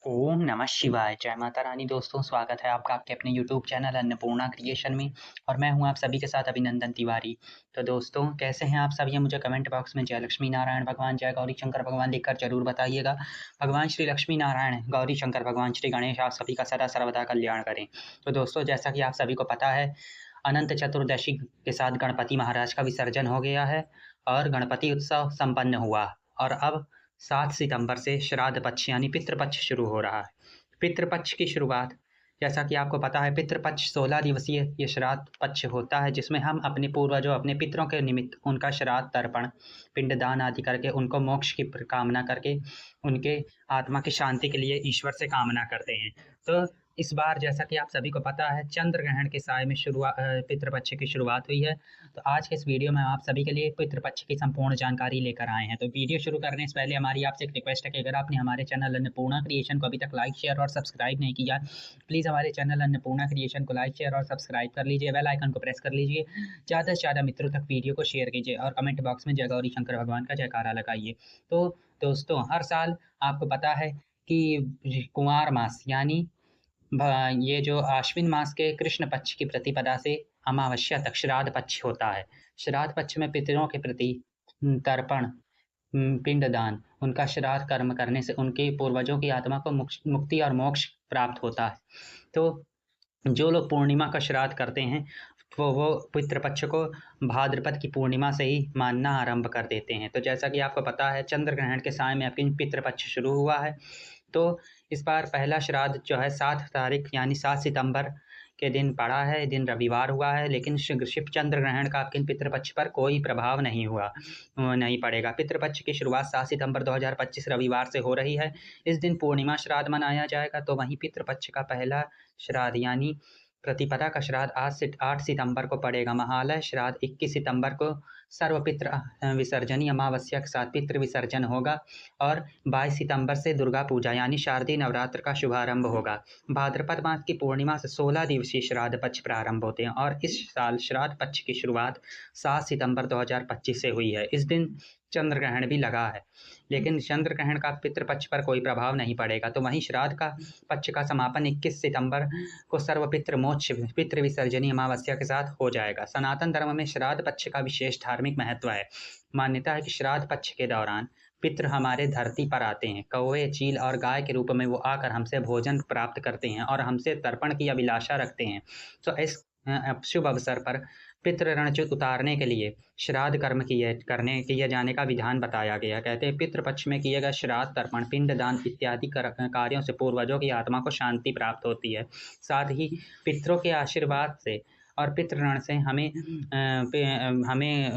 ओम नमः शिवाय। जय माता रानी। दोस्तों, स्वागत है आपका आपके अपने यूट्यूब चैनल अन्नपूर्णा क्रिएशन में। और मैं हूं आप सभी के साथ अभिनंदन तिवारी। तो दोस्तों, कैसे हैं आप सभी? मुझे कमेंट बॉक्स में जय लक्ष्मी नारायण भगवान, जय गौरी शंकर भगवान लिखकर जरूर बताइएगा। भगवान श्री लक्ष्मी नारायण, गौरी शंकर भगवान, श्री गणेश आप सभी का सदा सर्वदा कल्याण करें। तो दोस्तों, जैसा कि आप सभी को पता है, अनंत चतुर्दशी के साथ गणपति महाराज का विसर्जन हो गया है और गणपति उत्सव संपन्न हुआ। और अब 7 सितंबर से श्राद्ध पक्ष यानी पितृपक्ष शुरू हो रहा है। पितृपक्ष की शुरुआत, जैसा कि आपको पता है, पितृपक्ष 16 दिवसीय ये श्राद्ध पक्ष होता है, जिसमें हम अपने पूर्वजों, अपने पितरों के निमित्त उनका श्राद्ध तर्पण, पिंडदान आदि करके उनको मोक्ष की कामना करके उनके आत्मा की शांति के लिए ईश्वर से कामना करते हैं। तो इस बार, जैसा कि आप सभी को पता है, चंद्र ग्रहण के साय में पितृपक्ष की शुरुआत हुई है। तो आज के इस वीडियो में आप सभी के लिए पितृपक्ष की संपूर्ण जानकारी लेकर आए हैं। तो वीडियो शुरू करने से पहले हमारी आपसे एक रिक्वेस्ट है कि अगर आपने हमारे चैनल अन्नपूर्णा क्रिएशन को अभी तक लाइक, शेयर और सब्सक्राइब नहीं किया, प्लीज़ हमारे चैनल अन्नपूर्णा क्रिएशन को लाइक, शेयर और सब्सक्राइब कर लीजिए, बेल आइकन को प्रेस कर लीजिए, ज़्यादा से ज़्यादा मित्रों तक वीडियो को शेयर कीजिए और कमेंट बॉक्स में जय गौरी शंकर भगवान का जयकारा लगाइए। तो दोस्तों, हर साल आपको पता है कि कुंवार मास यानी ये जो आश्विन मास के कृष्ण पक्ष की प्रतिपदा से अमावस्या तक श्राद्ध पक्ष होता है। श्राद्ध पक्ष में पितरों के प्रति तर्पण, पिंडदान, उनका श्राद्ध कर्म करने से उनके पूर्वजों की आत्मा को मुक्ति और मोक्ष प्राप्त होता है। तो जो लोग पूर्णिमा का श्राद्ध करते हैं वो पितृपक्ष को भाद्रपद की पूर्णिमा से ही मानना आरंभ कर देते हैं। तो जैसा कि आपको पता है, चंद्र ग्रहण के साय में अपनी पितृपक्ष शुरू हुआ है। तो इस बार पहला श्राद्ध जो है 7 तारीख यानी 7 सितंबर के दिन पड़ा है, दिन रविवार हुआ है, लेकिन शिव चंद्र ग्रहण का आपके पितृपक्ष पर कोई प्रभाव नहीं हुआ, नहीं पड़ेगा। पितृपक्ष की शुरुआत 7 सितंबर 2025 रविवार से हो रही है। इस दिन पूर्णिमा श्राद्ध मनाया जाएगा। तो वहीं पितृपक्ष का पहला श्राद्ध यानी प्रतिपदा का श्राद्ध आज से 8 सितंबर को पड़ेगा। महालय श्राद्ध 21 सितंबर को सर्वपित्र विसर्जनी अमावस्या के साथ पितृ विसर्जन होगा और 22 सितंबर से दुर्गा पूजा यानी शारदीय नवरात्र का शुभारंभ होगा। भाद्रपद मास की पूर्णिमा से 16 दिवसीय श्राद्ध पक्ष प्रारंभ होते हैं और इस साल श्राद्ध पक्ष की शुरुआत 7 सितंबर 2025 से हुई है। इस दिन चंद्र ग्रहण भी लगा है, लेकिन चंद्र ग्रहण का पितृपक्ष पर कोई प्रभाव नहीं पड़ेगा। तो वहीं श्राद्ध का पक्ष का समापन 21 सितंबर को सर्वपित्र मोक्ष पितृ विसर्जनी अमावस्या के साथ हो जाएगा। सनातन धर्म में श्राद्ध पक्ष का विशेष धार्मिक महत्व है। मान्यता है कि श्राद्ध पक्ष के दौरान पितृ हमारे धरती पर आते हैं। कौवे, चील और गाय के रूप में वो आकर हमसे भोजन प्राप्त करते हैं और हमसे तर्पण की अभिलाषा रखते हैं। तो इस शुभ अवसर पर पितृ ऋण उतारने के लिए श्राद्ध कर्म किए जाने का विधान बताया गया। कहते हैं, पितृपक्ष में किए गए श्राद्ध, तर्पण, पिंडदान इत्यादि कार्यों से पूर्वजों की आत्मा को शांति प्राप्त होती है। साथ ही पितरों के आशीर्वाद से और पितृ ऋण से हमें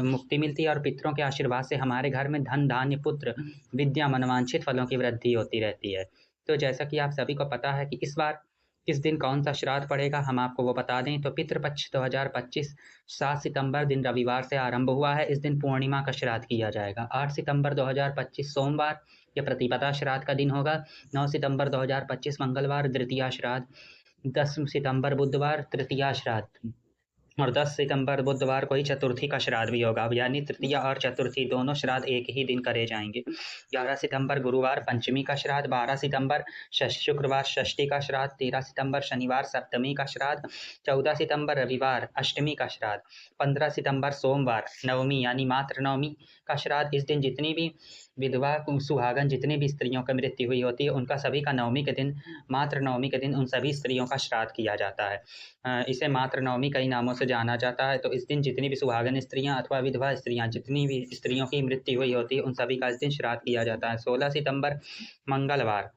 मुक्ति मिलती है और पितरों के आशीर्वाद से हमारे घर में धन, धान्य, पुत्र, विद्या, मनवांछित फलों की वृद्धि होती रहती है। तो जैसा कि आप सभी को पता है कि इस बार किस दिन कौन सा श्राद्ध पड़ेगा, हम आपको वो बता दें। तो पितृपक्ष 2025 7 सितंबर दिन रविवार से आरंभ हुआ है। इस दिन पूर्णिमा का श्राद्ध किया जाएगा। 8 सितंबर 2025 सोमवार या प्रतिपदा श्राद्ध का दिन होगा। 9 सितंबर 2025 मंगलवार द्वितीया श्राद्ध। 10 सितंबर बुधवार तृतीया श्राद्ध और 10 सितंबर बुधवार को ही चतुर्थी का श्राद्ध भी होगा, यानी तृतीया और चतुर्थी दोनों श्राद्ध एक ही दिन करे जाएंगे। 11 सितंबर गुरुवार पंचमी का श्राद्ध। 12 सितंबर शुक्रवार षष्ठी का श्राद्ध। 13 सितंबर शनिवार सप्तमी का श्राद्ध। 14 सितंबर रविवार अष्टमी का श्राद्ध। 15 सितंबर सोमवार नवमी यानी मातृ नवमी का श्राद्ध। इस दिन जितनी भी विधवा, सुहागन, जितनी भी स्त्रियों की मृत्यु हुई होती है, उनका सभी का नवमी के दिन, मातृ नवमी के दिन उन सभी स्त्रियों का श्राद्ध किया जाता है। इसे मातृ नवमी कई नामों से जाना जाता है। तो इस दिन जितनी भी सुहागन स्त्रियां अथवा विधवा स्त्रियां, जितनी भी स्त्रियों की मृत्यु हुई होती है, उन सभी का इस दिन श्राद्ध किया जाता है। 16 सितंबर मंगलवार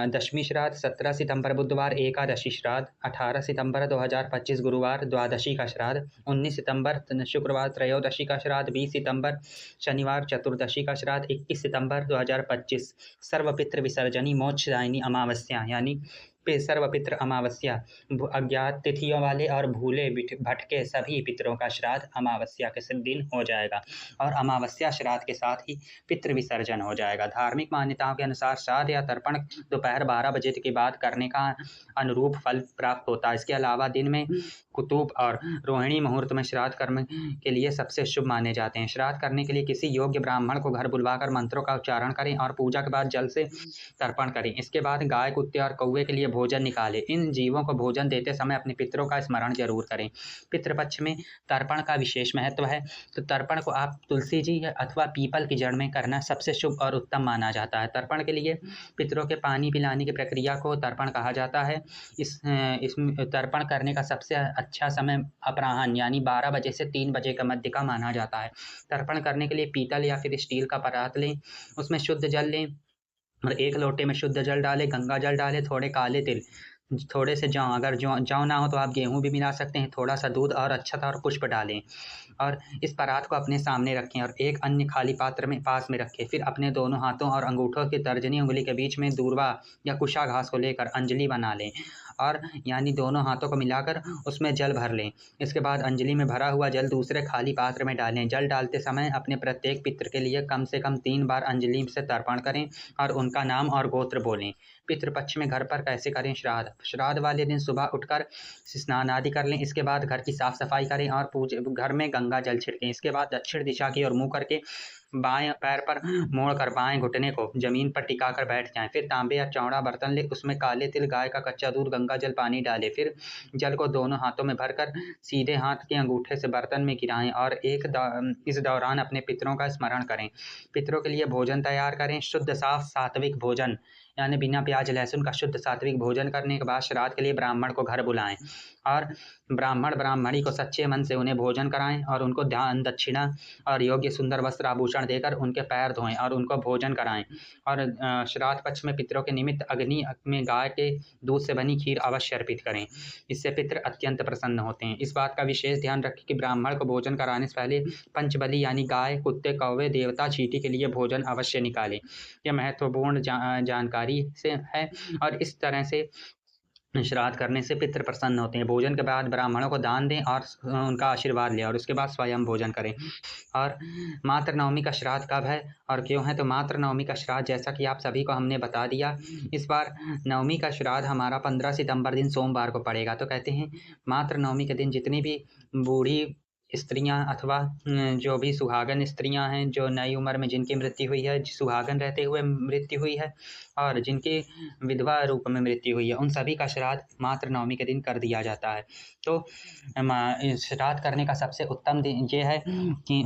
दशमी श्राद्ध। 17 सितंबर बुधवार एकादशी श्राद्ध। 18 सितंबर 2025 गुरुवार द्वादशी का श्राद्ध। 19 सितंबर शुक्रवार त्रयोदशी का श्राद्ध। 20 सितंबर शनिवार चतुर्दशी का श्राद्ध। 21 सितंबर 2025 सर्वपितृ विसर्जनी मोक्षदायिनी अमावस्या यानी सर्वपितृ अमावस्या, अज्ञात तिथियों वाले और भूले भटके सभी पितरों का श्राद्ध अमावस्या के दिन हो जाएगा और अमावस्या श्राद्ध के साथ ही पितृ विसर्जन हो जाएगा। धार्मिक मान्यताओं के अनुसार श्राद्ध या तर्पण दोपहर 12 बजे के बाद करने का अनुरूप फल प्राप्त होता है। इसके अलावा दिन में कुतुब और रोहिणी मुहूर्त में श्राद्ध कर्म के लिए सबसे शुभ माने जाते हैं। श्राद्ध करने के लिए किसी योग्य ब्राह्मण को घर बुलवाकर मंत्रों का उच्चारण करें और पूजा के बाद जल से तर्पण करें। इसके बाद गाय, कुत्ते और कौवे के लिए भोजन निकालें। इन जीवों को भोजन देते समय अपने पितरों का स्मरण जरूर करें। पितृपक्ष में तर्पण का विशेष महत्व है, तो तर्पण को आप तुलसी जी अथवा पीपल की जड़ में करना सबसे शुभ और उत्तम माना जाता है। तर्पण के लिए पितरों के पानी पिलाने की प्रक्रिया को तर्पण कहा जाता है। इस तर्पण करने का सबसे अच्छा समय अपराह्न यानी 12 बजे से 3 बजे का मध्य का माना जाता है। तर्पण करने के लिए पीतल या फिर स्टील का परात लें, उसमें शुद्ध जल लें और 1 लोटे में शुद्ध जल डालें, गंगा जल डालें, थोड़े काले तिल, थोड़े से जौ, अगर जौ ना हो तो आप गेहूं भी मिला सकते हैं, थोड़ा सा दूध और अक्षत और पुष्प डालें और इस परात को अपने सामने रखें और एक अन्य खाली पात्र में पास में रखें। फिर अपने दोनों हाथों और अंगूठों की तर्जनी उंगली के बीच में दूर्वा या कुशा घास को लेकर अंजलि बना लें और यानी दोनों हाथों को मिलाकर उसमें जल भर लें। इसके बाद अंजलि में भरा हुआ जल दूसरे खाली पात्र में डालें। जल डालते समय अपने प्रत्येक पितृ के लिए कम से कम 3 बार अंजलि से तर्पण करें और उनका नाम और गोत्र बोलें। पितृपक्ष में घर पर कैसे करें श्राद्ध? श्राद्ध वाले दिन सुबह उठकर स्नान आदि कर लें। इसके बाद घर की साफ सफाई करें और घर में गंगा जल छिड़कें। इसके बाद दक्षिण दिशा की ओर मुँह करके बाएं पैर पर मोड़कर बाएं घुटने को जमीन पर टिकाकर बैठ जाएं। फिर तांबे या चौड़ा बर्तन ले, उसमें काले तिल, गाय का कच्चा दूध, गंगा जल, पानी डालें। फिर जल को दोनों हाथों में भरकर सीधे हाथ के अंगूठे से बर्तन में गिराएं और इस दौरान अपने पितरों का स्मरण करें। पितरों के लिए भोजन तैयार करें। शुद्ध साफ सात्विक भोजन यानी बिना प्याज लहसुन का शुद्ध सात्विक भोजन करने के बाद श्राद्ध के लिए ब्राह्मण को घर बुलाएं और ब्राह्मण ब्राह्मणी को सच्चे मन से उन्हें भोजन कराएं और उनको दान दक्षिणा और योग्य सुंदर वस्त्र आभूषण देकर उनके पैर धोएं और उनको भोजन कराएं। और श्राद्ध पक्ष में पितरों के निमित्त अग्नि में गाय के दूध से बनी खीर अवश्य अर्पित करें। इससे पितृ अत्यंत प्रसन्न होते हैं। इस बात का विशेष ध्यान रखें कि ब्राह्मण को भोजन कराने से पहले पंचबली यानी गाय, कुत्ते, कौवे, देवता, चींटी के लिए भोजन अवश्य निकालें। यह महत्वपूर्ण जानकारी से है और इस तरह से श्राद्ध करने से पितृ प्रसन्न होते हैं। भोजन के बाद ब्राह्मणों को दान दें और उनका आशीर्वाद लें और उसके बाद स्वयं भोजन करें। और मातृ नवमी का श्राद्ध कब है और क्यों है? तो मातृ नवमी का श्राद्ध जैसा कि आप सभी को हमने बता दिया, इस बार नवमी का श्राद्ध हमारा 15 सितंबर दिन सोमवार को पड़ेगा। तो कहते हैं मातृ नवमी के दिन जितनी भी बूढ़ी स्त्रियां अथवा जो भी सुहागन स्त्रियां हैं, जो नई उम्र में जिनकी मृत्यु हुई है, सुहागन रहते हुए मृत्यु हुई है और जिनकी विधवा रूप में मृत्यु हुई है, उन सभी का श्राद्ध मातृ नवमी के दिन कर दिया जाता है। तो श्राद्ध करने का सबसे उत्तम दिन ये है कि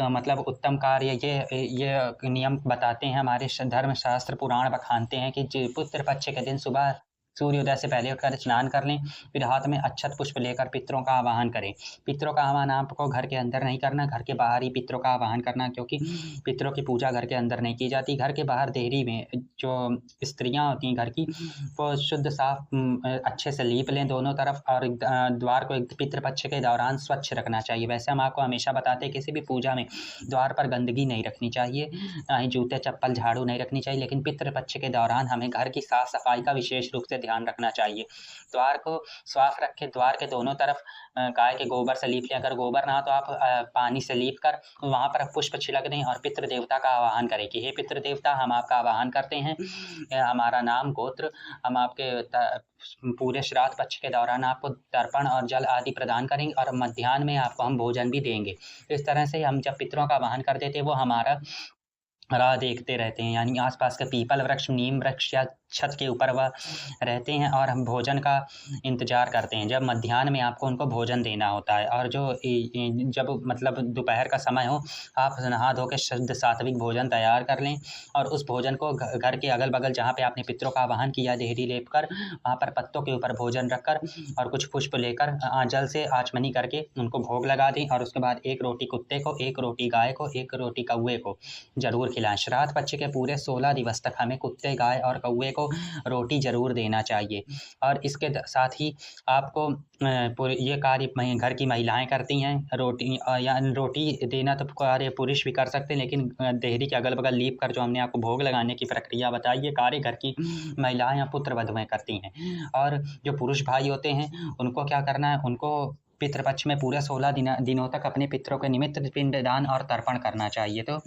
मतलब उत्तम कार्य ये नियम बताते हैं हमारे धर्म शास्त्र पुराण बखानते हैं कि पुत्र पक्ष के दिन सुबह सूर्योदय से पहले उठकर स्नान कर लें, फिर हाथ में अक्षत पुष्प लेकर पितरों का आवाहन करें। पितरों का आह्वान आपको घर के अंदर नहीं करना, घर के बाहर ही पितरों का आवाहन करना, क्योंकि पितरों की पूजा घर के अंदर नहीं की जाती। घर के बाहर देहरी में जो स्त्रियां होती हैं घर की, वो शुद्ध साफ अच्छे से लीप लें दोनों तरफ और द्वार को पितृपक्ष के दौरान स्वच्छ रखना चाहिए। वैसे हम आपको हमेशा बताते हैं किसी भी पूजा में द्वार पर गंदगी नहीं रखनी चाहिए, ना ही जूते चप्पल झाड़ू नहीं रखनी चाहिए, लेकिन पितृपक्ष के दौरान हमें घर की साफ सफाई का विशेष रूप से ध्यान रखना चाहिए। द्वार को साफ रखें। द्वार के दोनों तरफ गाय के गोबर से लीप लें। अगर गोबर ना हो तो आप पानी से लीप कर वहाँ पर पुष्प छिड़क दें और पितृ देवता का आवाहन करें कि हे पितृ देवता, हम आपका आवाहन करते हैं, हमारा नाम गोत्र, हम आपके पूरे श्राद्ध पक्ष के दौरान आपको तर्पण और जल आदि प्रदान करेंगे और मध्याह्न में आपको हम भोजन भी देंगे। इस तरह से हम जब पितरों का आवाहन कर देते हैं वो हमारा राह देखते रहते हैं, यानी आसपास के पीपल वृक्ष, नीम वृक्ष या छत के ऊपर वह रहते हैं और हम भोजन का इंतजार करते हैं। जब मध्याह्न में आपको उनको भोजन देना होता है और जब मतलब दोपहर का समय हो, आप नहा धो के शुद्ध सात्विक भोजन तैयार कर लें और उस भोजन को घर के अगल बगल जहाँ पे आपने पितरों का आवाहन किया देहरी लेप कर वहाँ पर पत्तों के ऊपर भोजन रखकर और कुछ पुष्प लेकर जल से आचमनी करके उनको भोग लगा दें और उसके बाद 1 रोटी कुत्ते को, 1 रोटी गाय को, 1 रोटी कौवे को जरूर खिलाएं। श्राद्ध पक्ष के पूरे 16 दिवस तक हमें कुत्ते, गाय और कौवे को रोटी जरूर देना चाहिए। और इसके साथ ही आपको ये कार्य घर की महिलाएं करती हैं। रोटी या रोटी देना तो कार्य पुरुष भी कर सकते हैं, लेकिन देहरी के अगल बगल लीप कर जो हमने आपको भोग लगाने की प्रक्रिया बताई, ये कार्य घर की महिलाएं या पुत्र वधुएं करती हैं। और जो पुरुष भाई होते हैं उनको क्या करना है, उनको पितृपक्ष में पूरे 16 दिनों तक अपने पितरों के निमित्त पिंडदान और तर्पण करना चाहिए। तो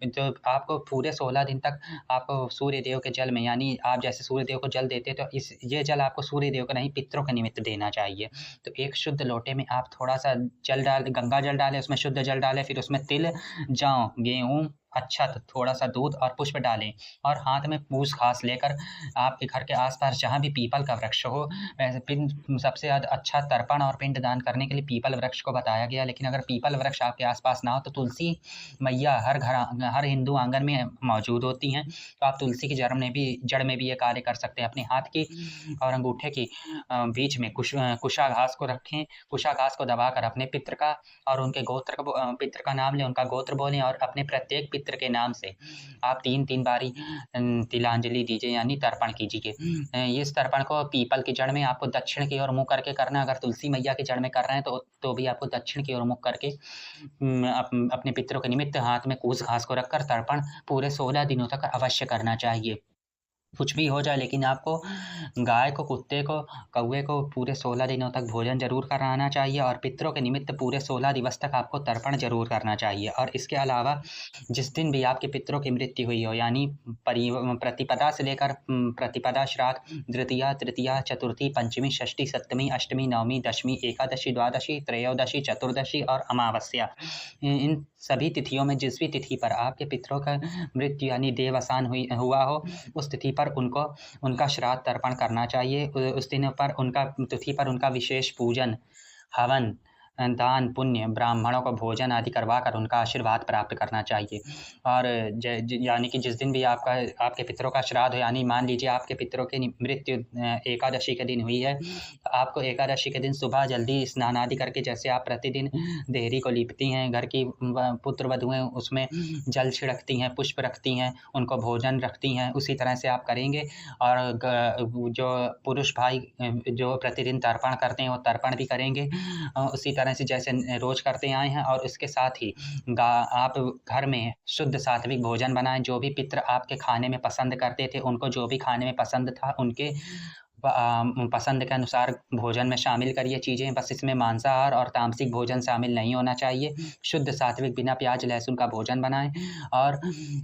जो आपको पूरे 16 दिन तक आपको सूर्य देव के जल में, यानी आप जैसे सूर्य देव को जल देते तो ये जल आपको सूर्य देव को नहीं, पितरों के निमित्त देना चाहिए। तो एक शुद्ध लोटे में आप थोड़ा सा जल डाल, गंगा जल डालें, उसमें शुद्ध जल डालें, फिर उसमें तिल, जौ, गेहूँ, अच्छत, थोड़ा सा दूध और पुष्प डालें और हाथ में पूस घास लेकर आपके घर के आसपास जहाँ भी पीपल का वृक्ष हो, वैसे सबसे अच्छा तर्पण और पिंड दान करने के लिए पीपल वृक्ष को बताया गया। लेकिन अगर पीपल वृक्ष आपके आसपास ना हो तो तुलसी मैया हर हिंदू आंगन में मौजूद होती हैं। तो आप तुलसी की जड़ में भी ये कार्य कर सकते हैं। अपने हाथ की और अंगूठे की बीच में कुशा घास को रखें। कुशा घास को दबाकर अपने पितृ का और उनके गोत्र का पितृ का नाम लें, उनका गोत्र बोलें और अपने प्रत्येक पितृ के नाम से आप 3 बारी तिलांजलि दीजिए, यानी तर्पण कीजिए। इस तर्पण को पीपल की जड़ में आपको दक्षिण की ओर मुँह करके करना। अगर तुलसी मैया की जड़ में कर रहे हैं तो भी आपको दक्षिण की ओर मुँह करके अपने पितरों के निमित्त हाथ में कूस घास को रखकर तर्पण पूरे 16 दिनों तक अवश्य करना चाहिए। कुछ भी हो जाए, लेकिन आपको गाय को, कुत्ते को, कौवे को पूरे 16 दिनों तक भोजन जरूर कराना चाहिए और पितरों के निमित्त पूरे 16 दिवस तक आपको तर्पण जरूर करना चाहिए। और इसके अलावा जिस दिन भी आपके पितरों की मृत्यु हुई हो, यानी प्रतिपदा से लेकर प्रतिपदा, श्राद्ध, द्वितीया, तृतीया, चतुर्थी, पंचमी, षष्ठी, सप्तमी, अष्टमी, नवमी, दशमी, एकादशी, द्वादशी, त्रयोदशी, चतुर्दशी और अमावस्या, इन सभी तिथियों में जिस भी तिथि पर आपके पितरों का मृत्यु यानी देहावसान हुआ हो, उस तिथि पर उनको उनका श्राद्ध तर्पण करना चाहिए। उस दिन पर उनका तिथि पर उनका विशेष पूजन, हवन, दान, पुण्य, ब्राह्मणों को भोजन आदि करवाकर उनका आशीर्वाद प्राप्त करना चाहिए। और यानी कि जिस दिन भी आपके पितरों का श्राद्ध हो, यानी मान लीजिए आपके पितरों की मृत्यु एकादशी के दिन हुई है, तो आपको एकादशी के दिन सुबह जल्दी स्नान आदि करके, जैसे आप प्रतिदिन देहरी को लीपती हैं, घर की पुत्र वधुएं उसमें जल छिड़कती हैं, पुष्प रखती हैं, उनको भोजन रखती हैं, उसी तरह से आप करेंगे। और जो पुरुष भाई जो प्रतिदिन तर्पण करते हैं वो तर्पण भी करेंगे उसी तरह से जैसे रोज करते आए हैं। और इसके साथ ही आप घर में शुद्ध सात्विक भोजन बनाएं। जो भी पितृ आपके खाने में पसंद करते थे, उनको जो भी खाने में पसंद था उनके पसंद के अनुसार भोजन में शामिल करिए चीज़ें। बस इसमें मांसाहार और तामसिक भोजन शामिल नहीं होना चाहिए। शुद्ध सात्विक बिना प्याज लहसुन का भोजन बनाएं और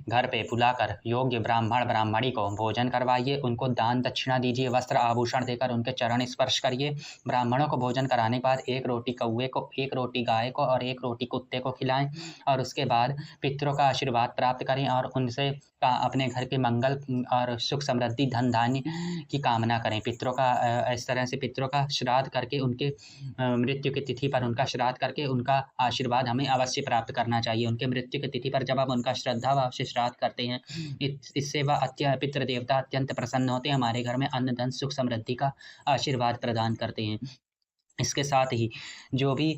घर पे बुलाकर योग्य ब्राह्मण ब्राह्मणी को भोजन करवाइए, उनको दान दक्षिणा दीजिए, वस्त्र आभूषण देकर उनके चरण स्पर्श करिए। ब्राह्मणों को भोजन कराने के बाद 1 रोटी कौवे को, 1 रोटी गाय को और 1 रोटी कुत्ते को खिलाएं और उसके बाद पितरों का आशीर्वाद प्राप्त करें और उनसे अपने घर के मंगल और सुख समृद्धि धन धान्य की कामना करें। पितरों का इस तरह से पितरों का श्राद्ध करके, उनके मृत्यु की तिथि पर उनका श्राद्ध करके उनका आशीर्वाद हमें अवश्य प्राप्त करना चाहिए। उनके मृत्यु की तिथि पर जब हम उनका श्रद्धा भाव से श्राद्ध करते हैं, इससे वह पितृ देवता अत्यंत प्रसन्न होते हैं, हमारे घर में अन्न धन सुख समृद्धि का आशीर्वाद प्रदान करते हैं। इसके साथ ही जो भी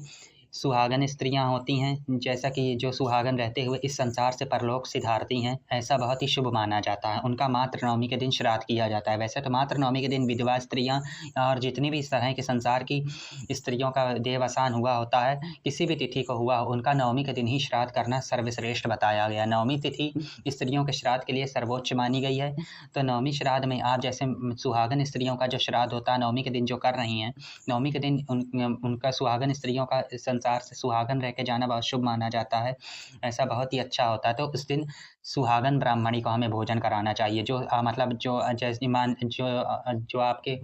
सुहागन स्त्रियां होती हैं, जैसा कि जो सुहागन रहते हुए इस संसार से परलोक सिधारती हैं, ऐसा बहुत ही शुभ माना जाता है। उनका मातृ नवमी के दिन श्राद्ध किया जाता है। वैसे तो मातृ नवमी के दिन विधवा स्त्रियां और जितनी भी इस तरह के संसार की स्त्रियों का देहावसान हुआ होता है, किसी भी तिथि को हुआ, उनका नवमी के दिन ही श्राद्ध करना सर्वश्रेष्ठ बताया गया। नवमी तिथि स्त्रियों के श्राद्ध के लिए सर्वोच्च मानी गई है। तो नवमी श्राद्ध में आप जैसे सुहागन स्त्रियों का जो श्राद्ध होता है नवमी के दिन जो कर रही हैं, नवमी के दिन उनका सुहागन स्त्रियों का संसार से सुहागन रह के जाना बहुत शुभ माना जाता है। ऐसा बहुत ही अच्छा होता है। तो उस दिन सुहागन ब्राह्मणी को हमें भोजन कराना चाहिए। जो मतलब जो जैसे मान जो आपके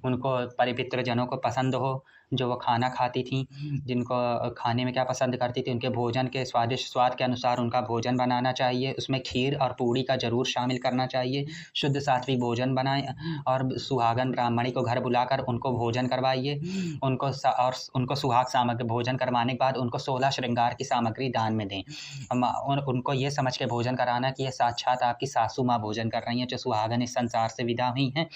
उनको परिपित्र जनों को पसंद हो, जो वो खाना खाती थी, जिनको खाने में क्या पसंद करती थी, उनके भोजन के स्वादिष्ट स्वाद के अनुसार उनका भोजन बनाना चाहिए। उसमें खीर और पूड़ी का जरूर शामिल करना चाहिए। शुद्ध सात्विक भोजन बनाएं और सुहागन ब्राह्मणी को घर बुलाकर उनको भोजन करवाइए। उनको सुहाग सामग्री भोजन करवाने के बाद उनको 16 श्रृंगार की सामग्री दान में दें। उनको ये समझ के भोजन कराना कि ये साक्षात आपकी सासू माँ भोजन कर रही हैं, जो सुहागन इस संसार से विदा हुई हैं,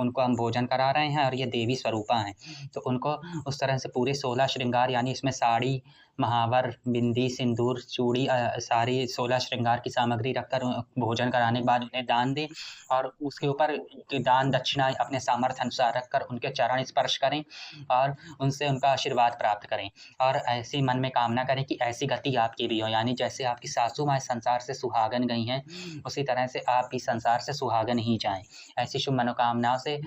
उनको हम भोजन करा रहे हैं और ये देवी स्वरूपा हैं। तो उनको उस तरह से पूरे 16 श्रृंगार यानी इसमें साड़ी, महावर, बिंदी, सिंदूर, चूड़ी सारी 16 श्रृंगार की सामग्री रखकर भोजन कराने के बाद उन्हें दान दें और उसके ऊपर दान दक्षिणा अपने सामर्थ्य अनुसार रखकर उनके चरण स्पर्श करें और उनसे उनका आशीर्वाद प्राप्त करें। और ऐसी मन में कामना करें कि ऐसी गति आपकी भी हो, यानी जैसे आपकी सासू माँ संसार से सुहागन गई हैं, उसी तरह से आप भी संसार से सुहागन ही जाएँ। ऐसी शुभ मनोकामनाओं से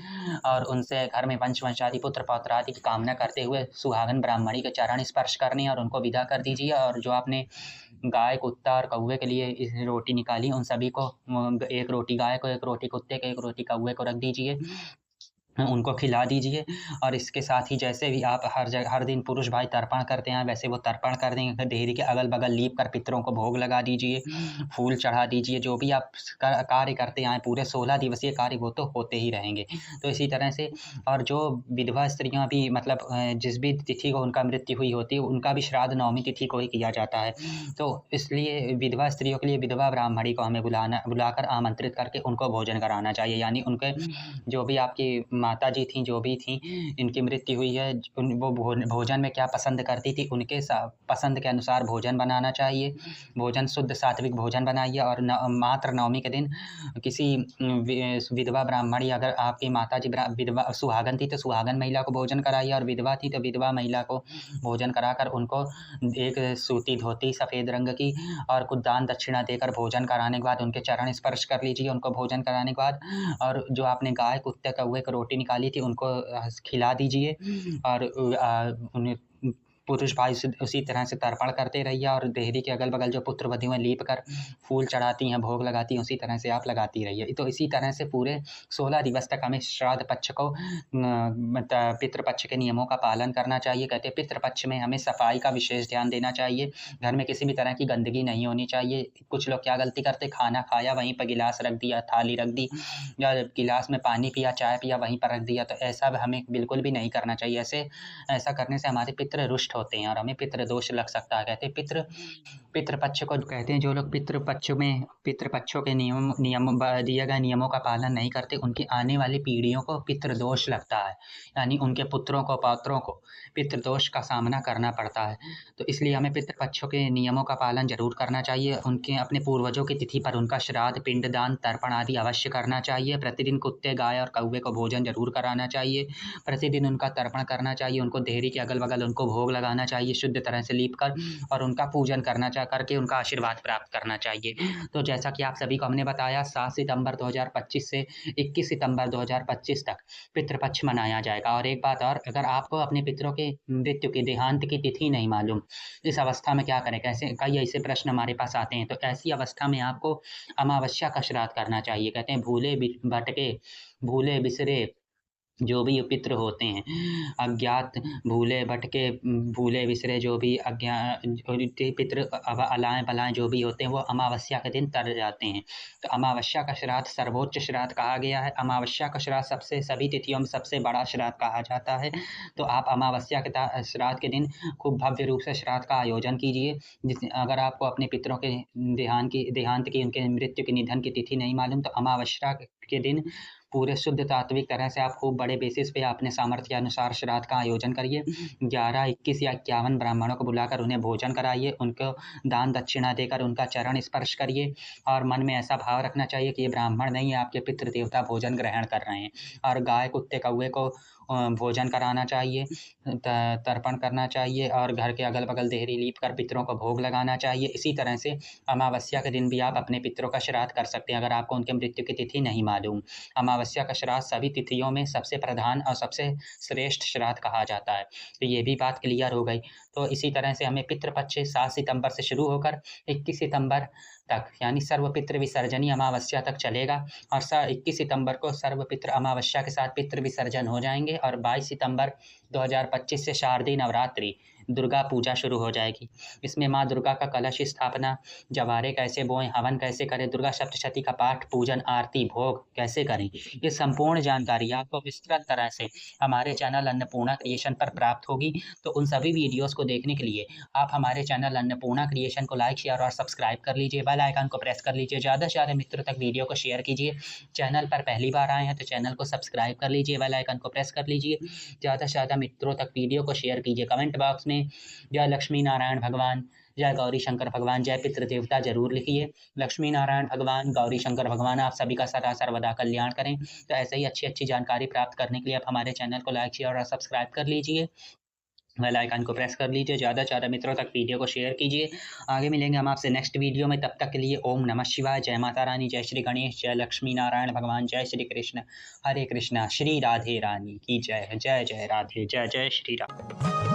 और उनसे घर में वंश वंशादि पुत्र पौत्र आदि की कामना करते हुए सुहागन ब्राह्मणी के चरण स्पर्श करने और उनको विदा कर दीजिए। और जो आपने गाय, कुत्ता और कौवे के लिए इस रोटी निकाली, उन सभी को एक रोटी गाय को, एक रोटी कुत्ते को, एक रोटी कौवे को रख दीजिए, उनको खिला दीजिए। और इसके साथ ही जैसे भी आप हर दिन पुरुष भाई तर्पण करते हैं, वैसे वो तर्पण कर देंगे। देहरी के अगल-बगल लीप कर पितरों को भोग लगा दीजिए, फूल चढ़ा दीजिए। जो भी आप कार्य करते आएँ, पूरे 16 दिवसीय कार्य वो तो होते ही रहेंगे। तो इसी तरह से और जो विधवा स्त्रियाँ भी मतलब जिस भी तिथि को उनका मृत्यु हुई होती है, उनका भी श्राद्ध नवमी तिथि को ही किया जाता है। तो इसलिए विधवा स्त्रियों के लिए विधवा ब्राह्मणी को हमें बुलाकर आमंत्रित करके उनको भोजन कराना चाहिए। यानी उनके जो भी आपकी माता जी थीं, जो भी थीं, इनकी मृत्यु हुई है, वो भोजन में क्या पसंद करती थी, उनके पसंद के अनुसार भोजन बनाना चाहिए। भोजन शुद्ध सात्विक भोजन बनाइए और मात्र नवमी के दिन किसी विधवा ब्राह्मणी, अगर आपकी माता जी विधवा सुहागन थी तो सुहागन महिला को भोजन कराइए, और विधवा थी तो विधवा महिला को भोजन कराकर उनको एक सूती धोती सफ़ेद रंग की और कुछ दान दक्षिणा देकर भोजन कराने के बाद उनके चरण स्पर्श कर लीजिए उनको भोजन कराने के बाद। और जो आपने गाय, कुत्ते, कौवे को रोटी निकाली थी, उनको खिला दीजिए और उन्हें पुरुष भाई उसी तरह से तर्पण करते रहिए। और देहरी के अगल-बगल जो पुत्र वधुएँ लीप कर फूल चढ़ाती हैं, भोग लगाती हैं, उसी तरह से आप लगाती रहिए। तो इसी तरह से पूरे 16 दिवस तक हमें श्राद्ध पक्ष को पितृपक्ष के नियमों का पालन करना चाहिए। कहते हैं पितृपक्ष में हमें सफाई का विशेष ध्यान देना चाहिए। घर में किसी भी तरह की गंदगी नहीं होनी चाहिए। कुछ लोग क्या गलती करते, खाना खाया वहीं पर गिलास रख दिया, थाली रख दी या गिलास में पानी पिया, चाय पिया, वहीं पर रख दिया। तो ऐसा हमें बिल्कुल भी नहीं करना चाहिए। ऐसा करने से हमारे पितृ रुष्ट होते हैं और हमें पितृ दोष लग सकता है। कहते हैं पितृपक्ष को कहते हैं, जो लोग पितृपक्षों के नियम दिए गए नियमों का पालन नहीं करते, उनकी आने वाली पीढ़ियों को पितृदोष लगता है, यानी उनके पुत्रों को, पौत्रों को पितृदोष का सामना करना पड़ता है। तो इसलिए हमें पितृपक्षों के नियमों का पालन जरूर करना चाहिए। उनके अपने पूर्वजों की तिथि पर उनका श्राद्ध, पिंडदान, तर्पण आदि अवश्य करना चाहिए। प्रतिदिन कुत्ते, गाय और कौवे को भोजन जरूर कराना चाहिए। प्रतिदिन उनका तर्पण करना चाहिए। उनको देहरी के अगल बगल उनको भोग लगाना चाहिए शुद्ध तरह से लीप कर, और उनका पूजन करना करके उनका आशीर्वाद प्राप्त करना चाहिए। तो जैसा कि आप सभी को हमने बताया, 7 सितंबर 2025 से 21 सितंबर 2025 तक पितृपक्ष मनाया जाएगा। और एक बात और, अगर आपको अपने पितरों के मृत्यु की, देहांत की तिथि नहीं मालूम, इस अवस्था में क्या करें, कैसे, कई ऐसे प्रश्न हमारे पास आते हैं। तो ऐसी अवस्था में आपको अमावस्या का श्राद्ध करना चाहिए। कहते हैं भूले भटके, भूले बिसरे जो भी पितृ होते हैं, अज्ञात, भूले भटके, भूले बिसरे जो भी पितृ अलाएँ बलाएँ जो भी होते हैं, वो अमावस्या के दिन तर जाते हैं। तो अमावस्या का श्राद्ध सर्वोच्च श्राद्ध कहा गया है। अमावस्या का श्राद्ध सबसे, सभी तिथियों में सबसे बड़ा श्राद्ध कहा जाता है। तो आप अमावस्या के श्राद्ध के दिन खूब भव्य रूप से श्राद्ध का आयोजन कीजिए। अगर आपको अपने पितरों के देहांत की, उनके मृत्यु की, निधन की तिथि नहीं मालूम, तो अमावस्या के दिन पूरे शुद्ध तात्विक तरह से आप खूब बड़े बेसिस पे अपने सामर्थ्य के अनुसार श्राद्ध का आयोजन करिए। 11, 21 या 51 ब्राह्मणों को बुलाकर उन्हें भोजन कराइए। उनको दान दक्षिणा देकर उनका चरण स्पर्श करिए, और मन में ऐसा भाव रखना चाहिए कि ये ब्राह्मण नहीं है, आपके पितृ देवता भोजन ग्रहण कर रहे हैं। और गाय, कुत्ते, कौवे को भोजन कराना चाहिए, तर्पण करना चाहिए, और घर के अगल बगल देहरी लीप कर पितरों को भोग लगाना चाहिए। इसी तरह से अमावस्या के दिन भी आप अपने पितरों का श्राद्ध कर सकते हैं, अगर आपको उनके मृत्यु की तिथि नहीं मालूम। अमावस्या का श्राद्ध सभी तिथियों में सबसे प्रधान और सबसे श्रेष्ठ श्राद्ध कहा जाता है। तो ये भी बात क्लियर हो गई। तो इसी तरह से हमें पितृपक्ष 7 सितंबर से शुरू होकर 21 सितंबर तक, यानी सर्वपितृ विसर्जनी अमावस्या तक चलेगा। और 21 सितंबर को सर्वपितृ अमावस्या के साथ पितृ विसर्जन हो जाएंगे, और 22 सितंबर 2025 से शारदीय नवरात्रि दुर्गा पूजा शुरू हो जाएगी। इसमें माँ दुर्गा का कलश स्थापना, जवारे कैसे बोएं, हवन कैसे करें, दुर्गा सप्तशती का पाठ, पूजन, आरती, भोग कैसे करें, ये संपूर्ण जानकारी आपको विस्तृत तरह से हमारे चैनल अन्नपूर्णा क्रिएशन पर प्राप्त होगी। तो उन सभी वीडियोस को देखने के लिए आप हमारे चैनल अन्नपूर्णा क्रिएशन को लाइक, शेयर और सब्सक्राइब कर लीजिए। बेल आइकन को प्रेस कर लीजिए। ज़्यादा से ज़्यादा मित्रों तक वीडियो को शेयर कीजिए। चैनल पर पहली बार आए हैं तो चैनल को सब्सक्राइब कर लीजिए, बेल आइकन को प्रेस कर लीजिए। ज़्यादा से ज़्यादा मित्रों तक वीडियो को शेयर कीजिए। कमेंट बॉक्स में जय लक्ष्मी नारायण भगवान, जय गौरी शंकर भगवान, जय पितृ देवता जरूर लिखिए। लक्ष्मी नारायण भगवान, गौरी शंकर भगवान आप सभी का सदा सर्वदा कल्याण करें। तो ऐसे ही अच्छी अच्छी जानकारी प्राप्त करने के लिए आप हमारे चैनल को लाइक, शेयर और सब्सक्राइब कर लीजिए। बेल आइकन को प्रेस कर लीजिए। ज़्यादा से ज़्यादा मित्रों तक वीडियो को शेयर कीजिए। आगे मिलेंगे हम आपसे नेक्स्ट वीडियो में। तब तक के लिए ओम नमः शिवाय, जय माता रानी, जय श्री गणेश, जय लक्ष्मी नारायण भगवान, जय श्री कृष्ण, हरे कृष्णा, श्री राधे रानी की जय। जय जय राधे, जय जय श्री राम।